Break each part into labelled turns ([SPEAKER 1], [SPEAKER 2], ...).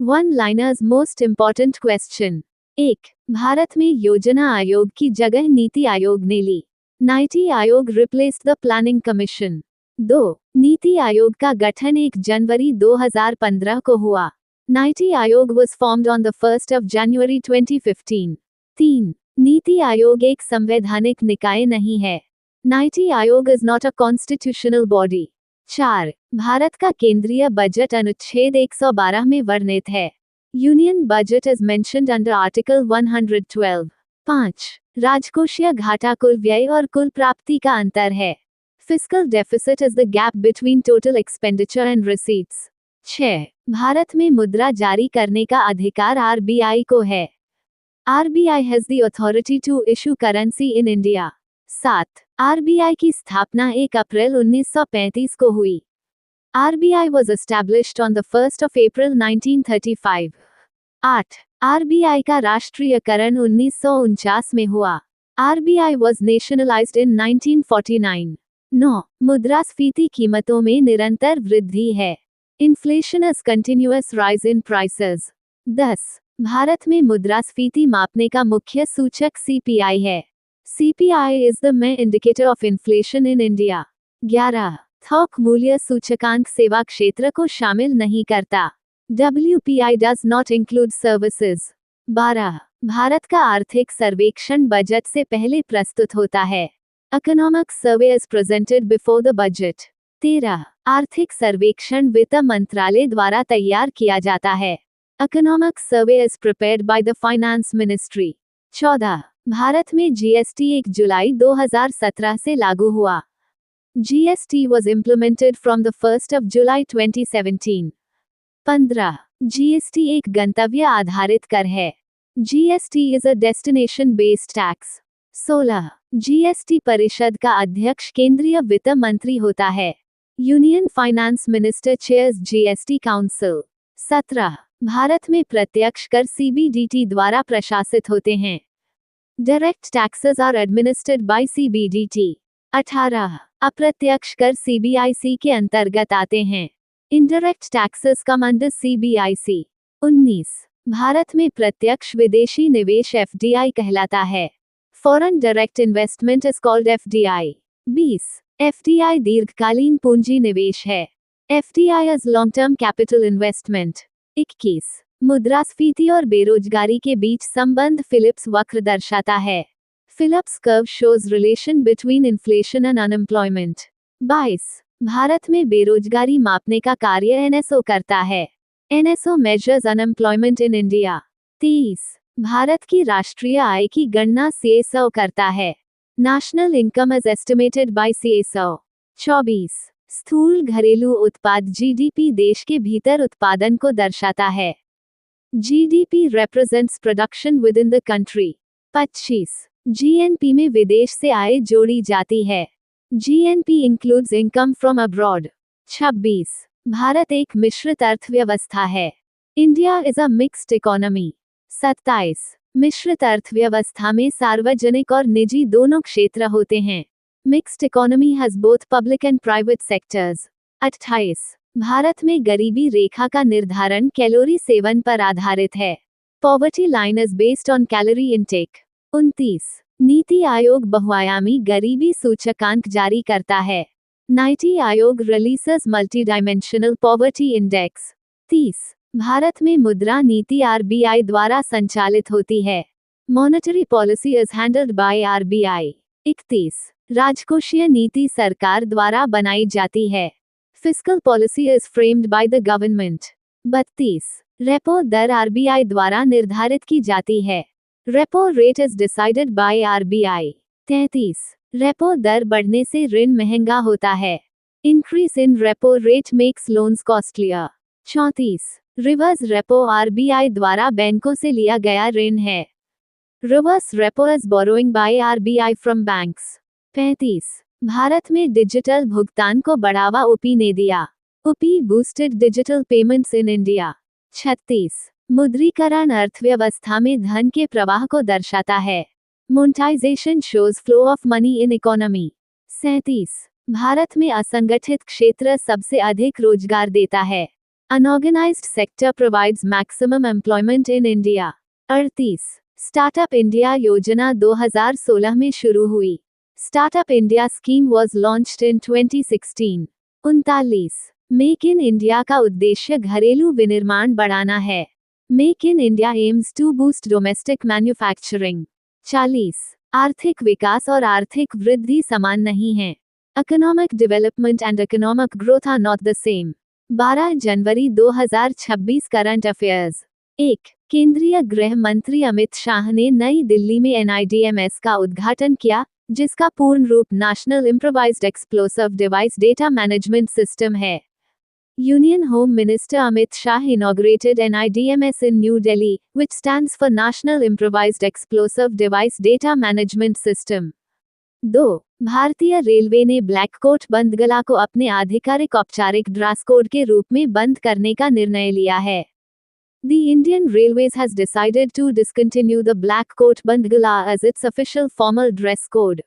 [SPEAKER 1] One liners most important question. 1. Bharat में योजना आयोग की जगह नीति आयोग ने ली। NITI Aayog replaced the planning commission. 2. NITI Aayog का गठन 1 जनवरी 2015 को हुआ। NITI Aayog was formed on the 1st of January 2015. 3. NITI Aayog एक संवैधानिक निकाय नहीं है। नीति आयोग is not a constitutional body. 4. Bharat का केंद्रीय बजट अनुच्छेद 112 में वर्णित है। Union budget is mentioned under article 112. 5. राजकोषीय घाटा कुल व्यय और कुल प्राप्ति का अंतर है। Fiscal deficit is the gap between total expenditure and receipts. 6. Bharat में मुद्रा जारी करने का अधिकार आरबीआई को है। RBI has the authority to issue currency in India. 7. RBI की स्थापना 1 अप्रैल 1935 को हुई। RBI was established on the 1st of April 1935. 8. RBI का राष्ट्रीयकरण 1949 में हुआ। RBI was nationalized in 1949. 9. मुद्रास्फीति कीमतों में निरंतर वृद्धि है। Inflation is continuous rise in prices. 10. Bharat में मुद्रास्फीति मापने का मुख्य सूचक सीपीआई है। CPI is the main indicator of inflation in India. 11. थोक मूल्य सूचकांक सेवा क्षेत्र को शामिल नहीं करता। WPI does not include services. 12. Bharat का आर्थिक सर्वेक्षण बजट से पहले प्रस्तुत होता है। Economic survey is presented before the budget. 13. आर्थिक सर्वेक्षण वित्त मंत्रालय द्वारा तैयार किया जाता है। Economic survey is prepared by the Finance Ministry. 14. Bharat में जीएसटी 1 जुलाई 2017 से लागू हुआ। GST was implemented from the 1st of July 2017. 15. GST एक गंतव्य आधारित कर है। GST is a destination based tax. 16. GST परिषद का अध्यक्ष केंद्रीय वित्त मंत्री होता है। Union finance minister chairs GST council. 17. Bharat में प्रत्यक्ष कर सीबीडीटी द्वारा प्रशासित होते हैं। Direct taxes are administered by CBDT. 18. अप्रत्यक्ष कर सीबीआईसी के अंतर्गत आते हैं। Indirect taxes come under CBIC. 19. Bharat में प्रत्यक्ष विदेशी निवेश एफडीआई कहलाता है। Foreign direct investment is called FDI. 20. FDI दीर्घकालीन पूंजी निवेश है। FDI is long term capital investment. 21. मुद्रास्फीति और बेरोजगारी के बीच संबंध फिलिप्स वक्र दर्शाता है। Phillips curve shows relation between inflation and unemployment. 22. Bharat में बेरोजगारी मापने का कार्य एनएसओ करता है। NSO measures unemployment in India. 23. Bharat की राष्ट्रीय आय की गणना सीएसओ करता है। National income is estimated by CSO. 24. स्थूल घरेलू उत्पाद जीडीपी देश के भीतर उत्पादन को दर्शाता है। GDP represents production within the country. 25. GNP में विदेश से आय जोड़ी जाती है। GNP includes income from abroad. 26. Bharat एक मिश्रित अर्थव्यवस्था है। India is a mixed economy. 27. मिश्रित अर्थव्यवस्था में सार्वजनिक और निजी दोनों क्षेत्र होते हैं। Mixed economy has both public and private sectors. 28. Bharat में गरीबी रेखा का निर्धारण कैलोरी सेवन पर आधारित है। Poverty line is based on calorie intake. 29. NITI Aayog बहुआयामी गरीबी सूचकांक जारी करता है। NITI Aayog releases multi dimensional poverty index. 30. Bharat में मुद्रा नीति आरबीआई द्वारा संचालित होती है। Monetary policy is handled by RBI. 31. राजकोषीय नीति सरकार द्वारा बनाई जाती है। Fiscal policy is framed by the government. 32. Repo दर आरबीआई द्वारा निर्धारित की जाती है। Repo rate is decided by RBI. 33. Repo दर बढ़ने से ऋण महंगा होता है। Increase in repo rate makes loans costlier. 34. Reverse repo RBI द्वारा बैंकों से लिया गया ऋण है। Reverse repo is borrowing by RBI from banks. 35. Bharat में डिजिटल भुगतान को बढ़ावा ऊपी ने दिया। UPI boosted digital payments in India. 36. मुद्रीकरण अर्थव्यवस्था में धन के प्रवाह को दर्शाता है। Monetisation shows flow of money in economy. 37. Bharat में असंगठित क्षेत्र सबसे अधिक रोजगार देता है। Unorganized sector provides maximum employment in India. 38. Startup India योजना 2016 में शुरू हुई. Startup India scheme was launched in 2016. 39. Make in India का उद्देश्य घरेलू विनिर्माण बढ़ाना है. Make in India aims to boost domestic manufacturing. 40. आर्थिक विकास और आर्थिक वृद्धि समान नहीं है. Economic development and economic growth are not the same. 12 जनवरी 2026 करंट अफेयर्स. 1. केंद्रीय गृह मंत्री अमित शाह ने नई दिल्ली में NIDMS का उद्घाटन किया, जिसका पूर्ण रूप national improvised explosive device data management system है. Union Home Minister Amit Shah inaugurated NIDMS in New Delhi, which stands for National Improvised Explosive Device Data Management System. 2. भारतीय रेलवे ने ब्लैक कोट बंदगला को अपने आधिकारिक औपचारिक ड्रेस कोड के रूप में बंद करने का निर्णय लिया है. The Indian Railways has decided to discontinue the black coat bandgala as its official formal dress code.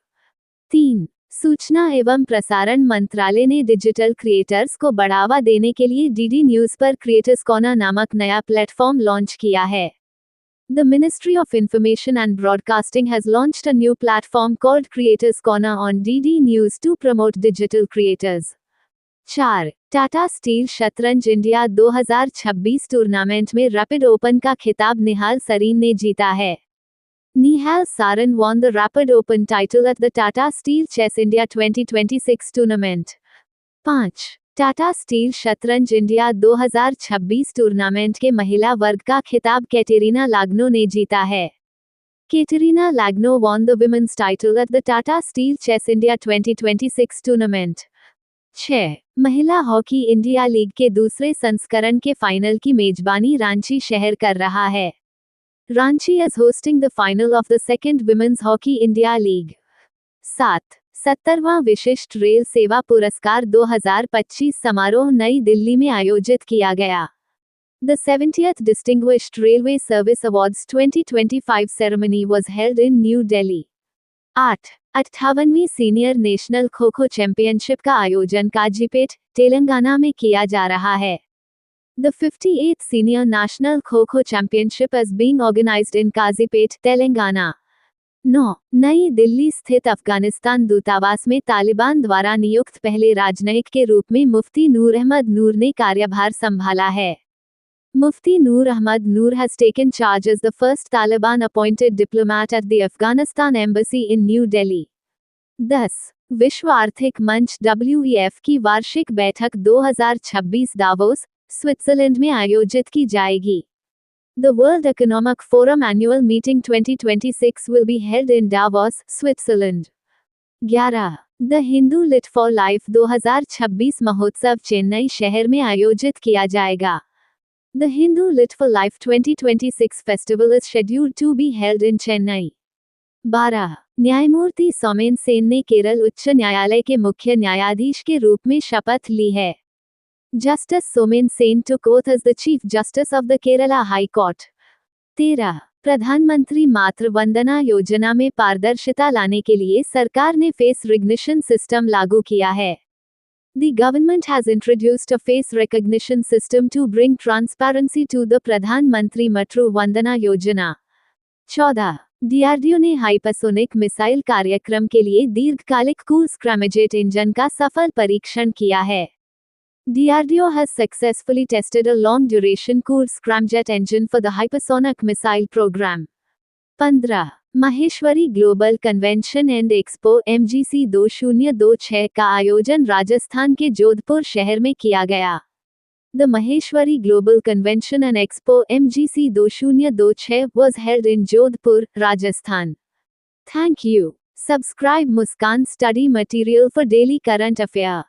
[SPEAKER 1] 3. सूचना एवं प्रसारण मंत्रालय ने डिजिटल क्रिएटर्स को बढ़ावा देने के लिए डीडी न्यूज पर क्रिएटर्स कॉर्नर नामक नया प्लेटफॉर्म लॉन्च किया है. The Ministry of Information and Broadcasting has launched a new platform called Creators Corner on DD News to promote digital creators. 4. Tata steel शतरंज इंडिया 2026 टूर्नामेंट में रैपिड ओपन का खिताब निहाल सरीन ने जीता है. Nihal Sarin won the Rapid Open title at the Tata Steel Chess India 2026 tournament. 5. Tata steel शतरंज India 2026 tournament के महिला वर्ग का खिताब कैटेरिना लाग्नो ने जीता है. Katerina Lagno won the women's title at the Tata Steel Chess India 2026 tournament. 6. महिला हॉकी इंडिया लीग के दूसरे संस्करण के फाइनल की मेजबानी रांची शहर कर रहा है. Ranchi is hosting the final of the second Women's Hockey India League. 7. 70वां विशिष्ट रेल सेवा पुरस्कार 2025 समारोह नई दिल्ली में आयोजित किया गया. The 70th Distinguished Railway Service Awards 2025 ceremony was held in New Delhi. 8. 58वीं senior national kho kho championship का आयोजन काजीपेट, तेलंगाना में किया जा रहा है. The 58th Senior National Kho-Kho Championship is being organized in Kazipet, Telangana. 9. नई दिल्ली स्थित अफगानिस्तान दूतावास में तालिबान द्वारा नियुक्त पहले राजनयिक के रूप में मुफ्ती नूर अहमद नूर ने कार्यभार संभाला है. Mufti Noor Ahmad Noor has taken charge as the first Taliban-appointed diplomat at the Afghanistan Embassy in New Delhi. 10. विश्व आर्थिक मंच WEF की वार्षिक बैठक 2026 दावोस, स्विट्जरलैंड में आयोजित की जाएगी. The World Economic Forum Annual Meeting 2026 will be held in Davos, Switzerland. 11. The Hindu Lit for Life 2026 महोत्सव चेन्नई शहर में आयोजित किया जाएगा. The Hindu Lit for Life 2026 festival is scheduled to be held in Chennai. 12. न्यायमूर्ति सोमेन सेन ने केरल उच्च न्यायालय के मुख्य न्यायाधीश के रूप में शपथ ली है. Justice Somen Sen took oath as the Chief Justice of the Kerala High Court. 13. प्रधानमंत्री मातृ वंदना योजना में पारदर्शिता लाने के लिए सरकार ने फेस रिकग्निशन सिस्टम लागू किया है. The government has introduced a face recognition system to bring transparency to the प्रधानमंत्री मातृ वंदना योजना. 14. DRDO ने हाइपरसोनिक मिसाइल कार्यक्रम के लिए दीर्घकालिक क्रूज स्क्रैमजेट इंजन का सफल परीक्षण किया है. DRDO has successfully tested a long-duration cruise scramjet engine for the hypersonic missile program. 15. Maheshwari global convention and expo MGC 2026 का आयोजन राजस्थान के जोधपुर शहर में किया गया. The Maheshwari Global Convention and Expo MGC 2026 was held in Jodhpur, Rajasthan. Thank you. Subscribe Muskan Study Material for daily current affair.